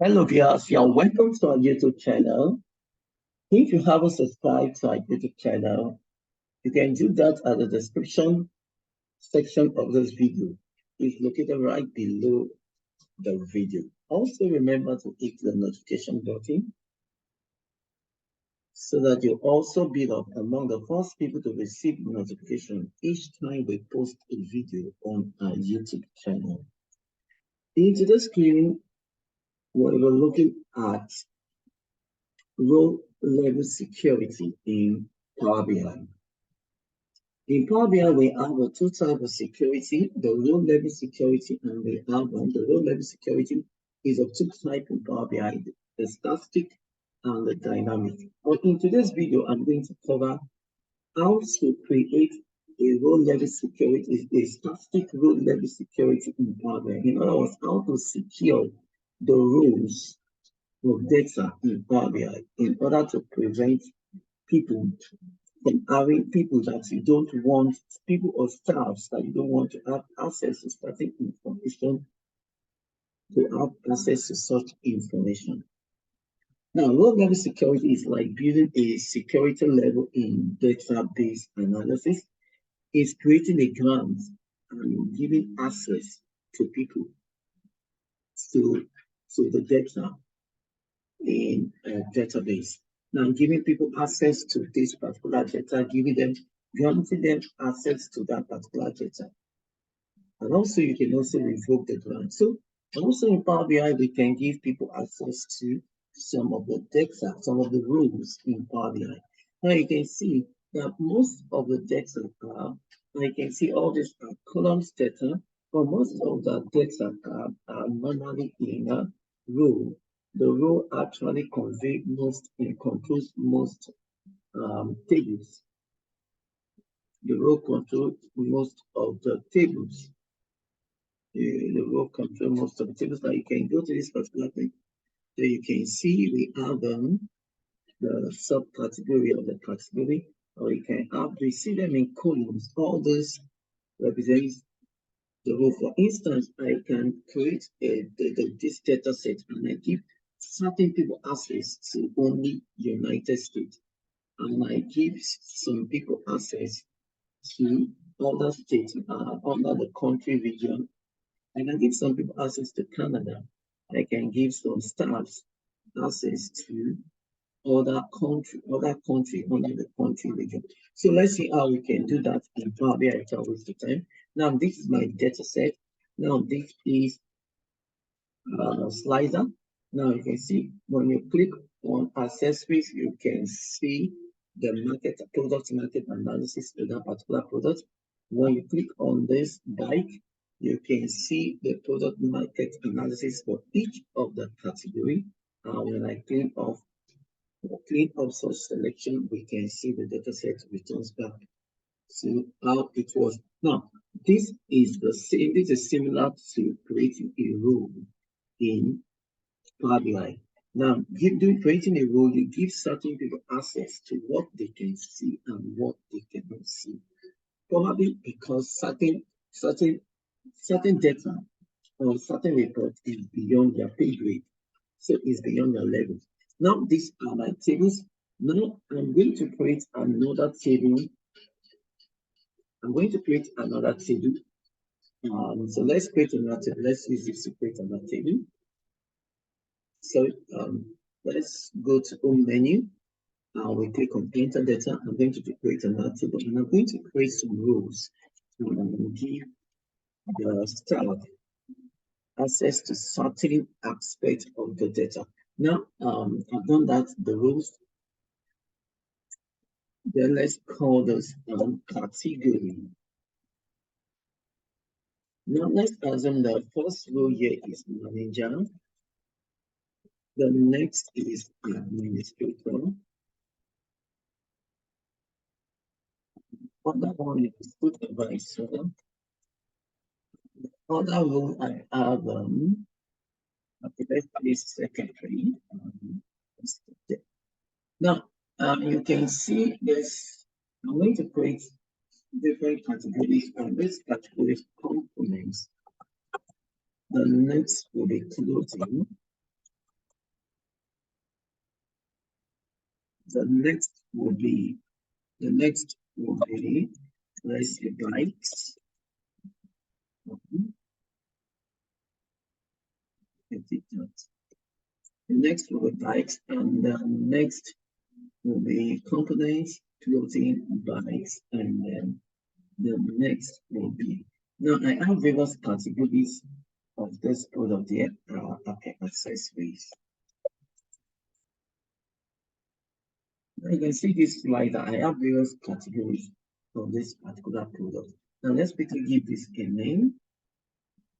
Hello viewers, you're welcome to our YouTube channel. If you haven't subscribed to our YouTube channel, you can do that at the description section of this video. It's located right below the video. Also remember to hit the notification button so that you'll also be among the first people to receive notification each time we post a video on our YouTube channel. In today's screen, we're looking at role level security in Power BI. In Power BI, we have two types of security, the role level security and the have the role level security is of two types in Power BI, the static and the dynamic. But in today's video, I'm going to cover how to create a role level security, a static role level security in Power BI. In other words, how to secure the roles of data in Power BI in order to prevent people from having people that you don't want, people or staffs that you don't want to have access to certain information, to have access to such information. Now, role level security is like building a security level in database analysis. It's creating a grant and giving access to people to, to the data in a database. Now, giving people access to this particular data, granting them access to that particular data. And also, you can also revoke the grant. So, also in Power BI, we can give people access to some of the data, some of the rules in Power BI. Now, you can see that most of the data you can see all these columns data, but most of the data are normally in a row. The row actually controls most tables. The row controls most of the tables. The row control most of the tables. Now you can go to this particular thing. So you can see we have the subcategory of the category, or you can have we see them in columns. All this represents the row. For instance, I can create this data set and I give certain people access to only United States, and I give some people access to other states under the country region. I can give some people access to Canada. I can give some staffs access to other country under the country region. So let's see how we can do that in Power BI without wasting time. Now this is my data set. Now this is slicer. Now you can see when you click on accessories, you can see the product market analysis for that particular product. When you click on this bike, you can see the product market analysis for each of the category. When I clean off such selection, we can see the data set returns back to how it was. Now, this is the same, this is similar to creating a rule in Power BI. Now, creating a role, you give certain people access to what they can see and what they cannot see. Probably because certain data or certain report is beyond their pay grade, so it's beyond their level. Now, these are my tables. Now, I'm going to create another table. So let's create another table. Let's use this to create another table. So let's go to home menu. We click on enter data. I'm going to create another table and I'm going to create some rules. I'm going to give the staff access to certain aspects of the data. Now, I've done that, the rules. Then let's call this category. Now, let's assume the first rule here is manager. The next is administrator. Other one is supervisor. Other rule I have okay, let's place secretary. Now you can see this. I'm going to create different categories, and these categories components. The next will be clothing. The next will be, let's see, bikes. The next will be bikes, and the next will be components, clothing, bikes, and then the next will be. Now I have various categories of this product here, accessories. Now you can see this slide that I have various categories of this particular product. Now let's quickly give this a name.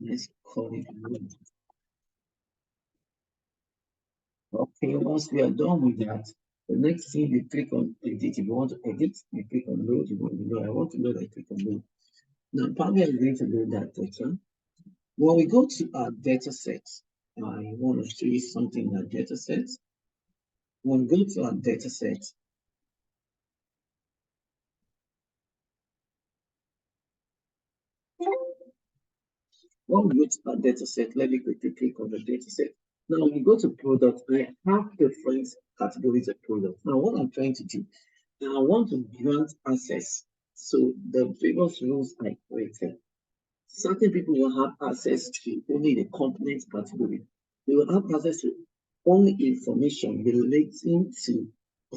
Let's call it load. Okay, once we are done with that, the next thing you click on edit. If you want to edit, you click on load. You want to load. I want to load, I click on load. Now probably I'm going to load that data. When we go to our data set, I want to show you something in our data set. When we go to our data set, when we go to our data set, let me quickly click on the data set. Now, when we go to product, I have different categories of products. Now, what I'm trying to do, I want to grant access. So the previous rules I created, certain people will have access to only the component category. They will have access to only information relating to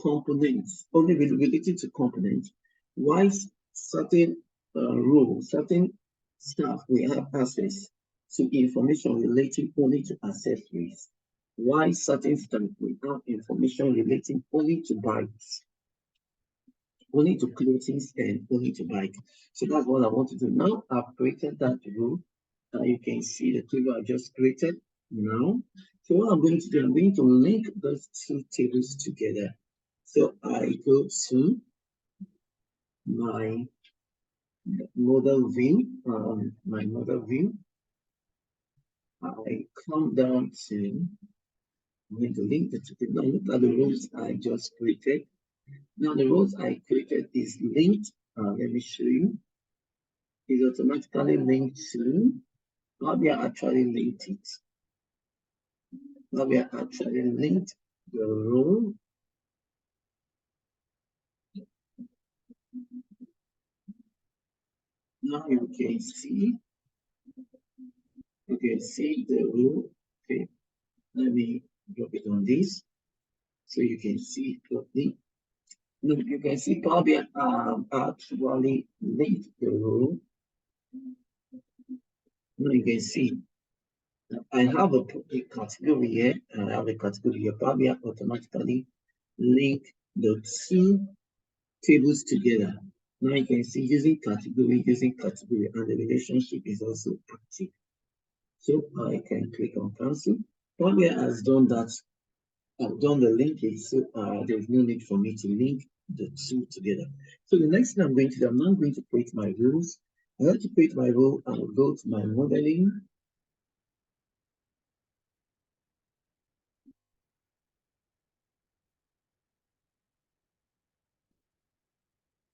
components, only related to components. While certain rules, certain staff will have access to information relating only to accessories. While certain staff will have information relating only to bikes, only to clothing, and only to bike. So that's what I want to do. Now I've created that rule. You can see the table I just created now. So what I'm going to do, I'm going to link those two tables together. So I go to my model view, I come down to, I'm going to link the two tables. Now look at the rows I just created. Now the rows I created is linked. Let me show you. Is automatically linked to, now we are actually linked it. Now we are actually linked the row. Now you can see the row. Okay, let me drop it on this so you can see clearly. Look, you can see Power BI actually linked the row. Now you can see I have a category here, and I have a category here. Power BI automatically link the two tables together. Now you can see using category, and the relationship is also active. So I can click on cancel. Power BI has done that. I've done the linking, so there's no need for me to link the two together. So the next thing I'm going to do, I'm now going to create my rules. I have to create my rule. I will go to my modeling.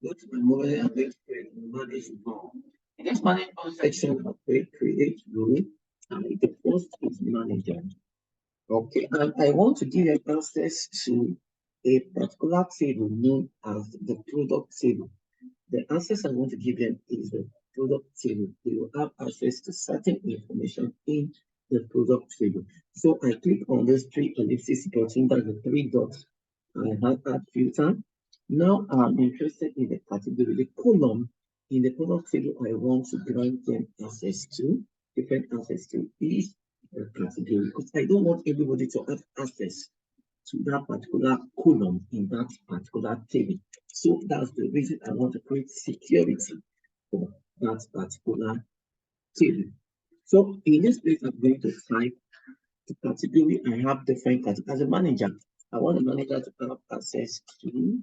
Go to my modeling. I'm going to create manage rule. In this manage rule section, I'll create rule. And the first is manager. Okay, and I want to give you access to a particular table known as the product table. The access I want to give them is the product table. They will have access to certain information in the product table. So I click on those three ellipses button, that's the three dots. I have add filter. Now I'm interested in the category, the column in the product table I want to grant them access to, different access to is the category, because I don't want everybody to have access to that particular column in that particular table. So that's the reason I want to create security for that particular table. So in this place, I'm going to type the category. I have different categories. As a manager, I want the manager to have access to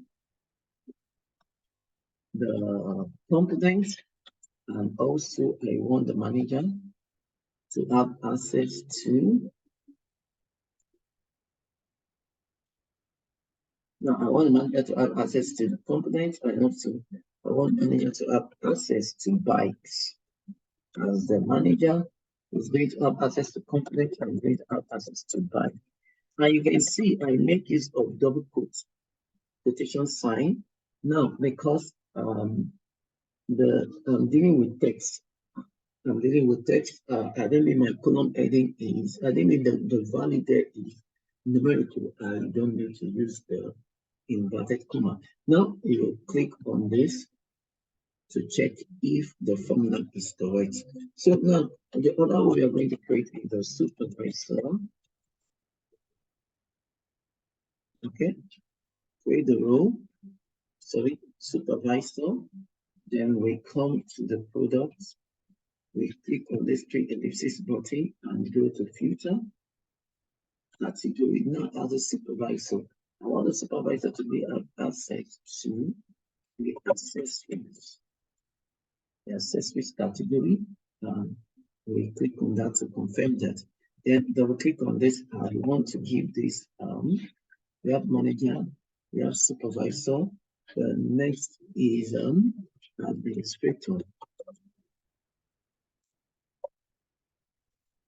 the components, and also I want the manager to have access to. Now I want the manager to have access to the components, and also I want the manager to have access to bikes. As the manager is going to have access to components and is going to have access to bikes. Now you can see I make use of double quotes. quotation sign. Now, because I'm dealing with text, I don't need my column heading is, I don't need the value there is numerical. I don't need to use the inverted comma. Now you click on this to check if the formula is correct. So now the other way we are going to create is the supervisor. Okay, create the row, sorry, supervisor. Then we come to the product. We click on this three ellipses button and go to filter. Category. Now as a supervisor, I want the supervisor to be access to the accessories. The accessories category. We click on that to confirm that. Then double click on this. I want to give this we have manager, we have supervisor. The next is administrator.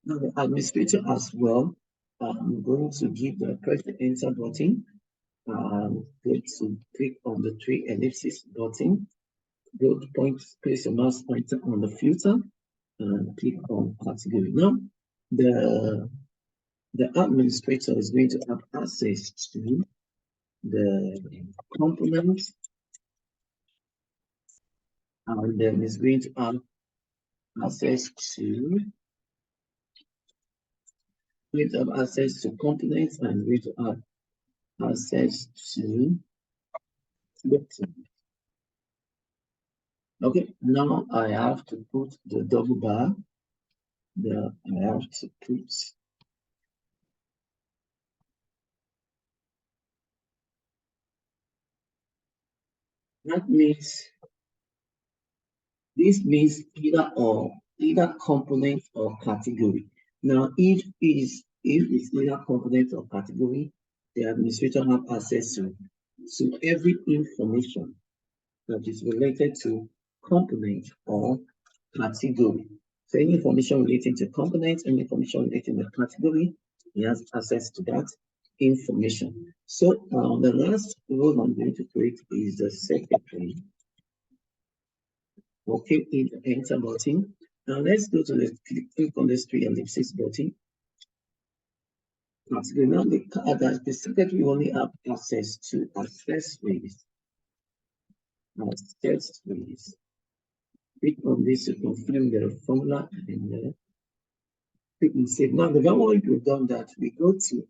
Now the administrator as well. I'm going to give the press the enter button. I'm going to click on the three ellipses button. Go to point, place your mouse pointer on the filter and click on category. Now the administrator is going to have access to the components, and then is going to have access to components, and going to have access to the team. Okay, now I have to put the double bar. I have to put that means this means either component or category. Now, if it's either component or category, the administrator have access to every information that is related to component or category. So any information relating to component, any information relating to category, he has access to that information. So the last role I'm going to create is the secretary. Okay, in the enter button. Now let's go to the click on this three ellipses button. Now the secretary only have access to accessories. Click on this to confirm the formula and click on save. Now the moment we've done that, we go to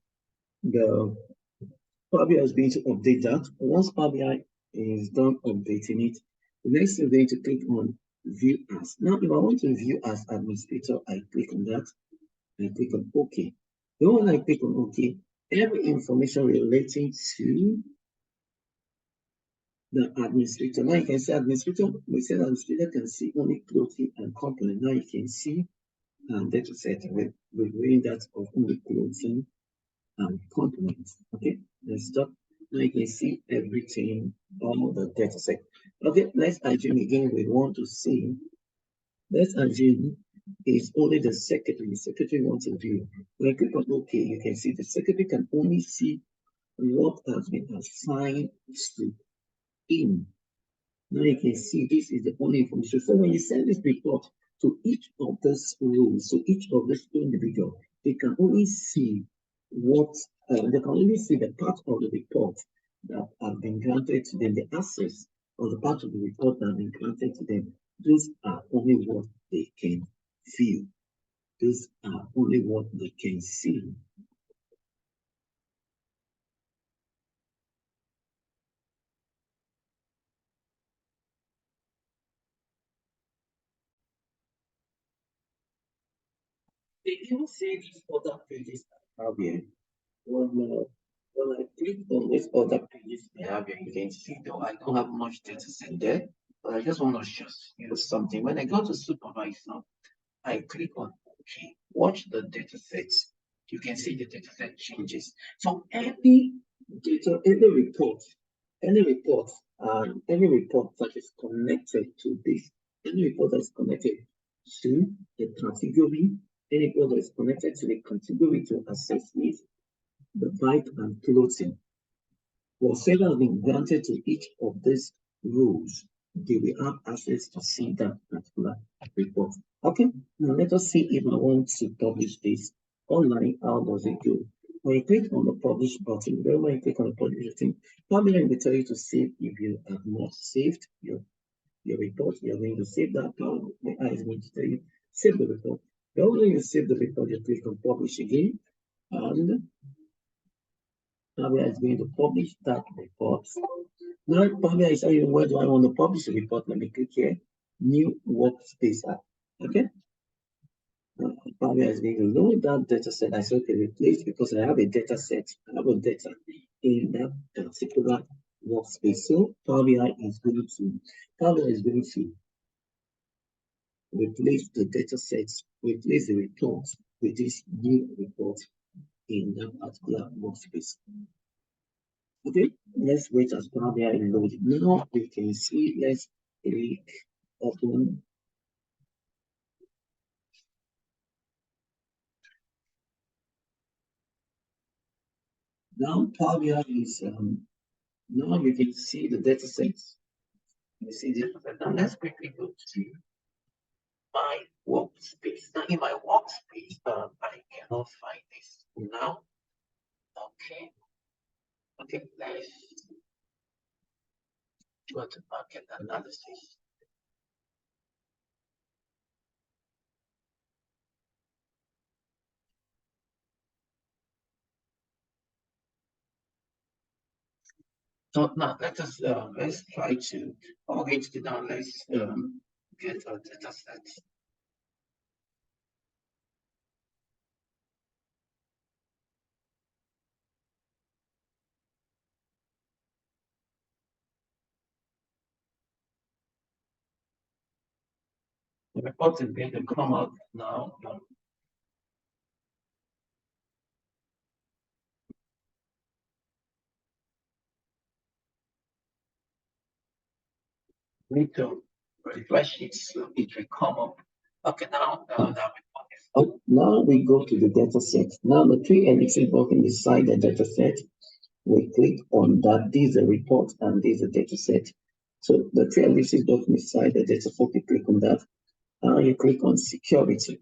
the Power BI is going to update that. Once Power BI is done updating it, the next thing we're going to click on view as. Now, if I want to view as administrator, I click on that. I click on OK. The moment I click on OK, every information relating to the administrator. Now you can see administrator. We said administrator can see only clothing and component. Now you can see data set. We're doing that of only clothing and components. Okay, let's stop. Now you can see everything on the data set. Okay, let's assume again we want to see. Let's assume it's only the secretary. The secretary wants to view. When I click on OK, you can see the secretary can only see what has been assigned to him. Now you can see this is the only information. So when you send this report to each of those roles, so each of this individual, they can only see what they can only see the part of the report that have been granted to them, the access or the part of the report that have been granted to them. Those are only what they can feel. Those are only what they can see. They even say these other pages are here. When I click on these other pages I have here, you can see though I don't have much data set there, but I just want to show you something. When I go to supervisor, I click on OK. Watch the data sets. You can see the data set changes. So any data, any report that is connected to this, any report that is connected to the category, any report that is connected to the category to accessories, the bike and clothing. whoever has been granted to each of these rules, they will have access to see that particular report. Okay, now let us see if I want to publish this online. How does it go? When you click on the publish button, when you click on the publish button, Power will tell you to save if you have not saved your report. You're going to save that. Power BI is going to tell you save the report. Then when you save the report, you click on publish again, and Power BI is going to publish that report. Now, Power BI is saying, where do I want to publish the report? Let me click here, new workspace app. Okay. Power BI is going to load that data set. I said, okay, replace because I have a data set. I have a data in that particular workspace. So Power BI is going to replace the data sets, replace the reports with this new report in that particular workspace. Okay, let's wait as Power BI is loaded. Now we can see, let's click open. Now Power BI is, now you can see the data sets. You see this. Now let's quickly go to my workspace. Now in my workspace, I cannot find this now. Okay. Okay, let's go to market analysis. So now let's try to let's get our data set. The report is going to come out now. Need to refresh it so it will come up. Okay, now that report is up. Now we go to the data set. Now the three ellipses button beside the data set. We click on that. This is a report and this is a data set. So the three ellipses button beside the data set, you click on that. Now you click on security.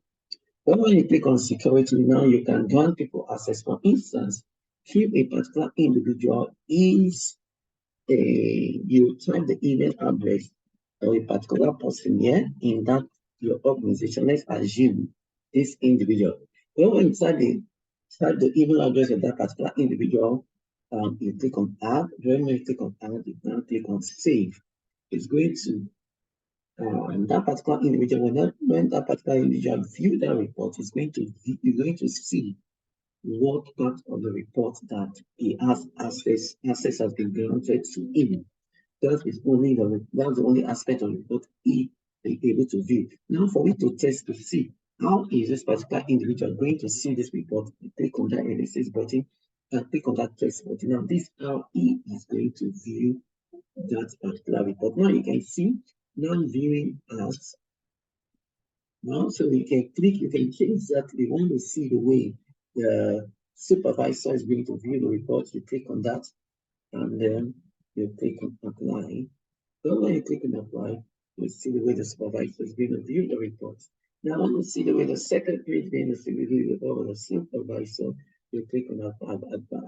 When you click on security, now you can grant people access. For instance, if a particular individual is you type the email address of a particular person here in that your organization. Let's assume this individual. When you type the email address of that particular individual, you click on add. When you click on add, you now click on save. It's going to that particular individual, when that particular individual view that report, is going to see what part of the report that he has access has been granted to him. That's the only aspect of the report he is able to view. Now, for it to test to see how is this particular individual going to see this report, you click on that analysis button and click on that text button. Now, this is how he is going to view that particular report. Now you can see non-viewing as now, so you can change that. We want to see the way the supervisor is going to view the report. You click on that and then you click on apply. So when you click on apply, you see the way the supervisor is going to view the report. Now, when you see the way the secretary is going to view the report of the supervisor, you click on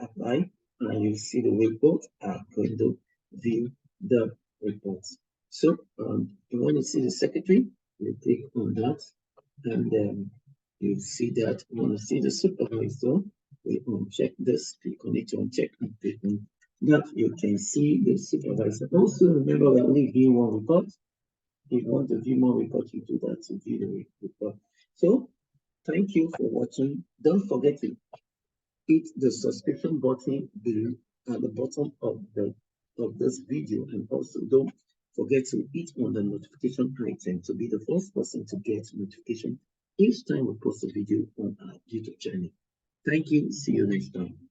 apply and you see the way both are going to view the reports. So, you want to see the secretary, you click on that, and then you see that you want to see the supervisor, we uncheck this, click on it to uncheck and click on that. You can see the supervisor. Also, remember we only view one report. If you want to view more reports, you do that to view the report. So, thank you for watching. Don't forget to hit the subscription button below at the bottom of this video, and also don't forget to hit on the notification icon to be the first person to get notification each time we post a video on our YouTube channel. Thank you. See you next time.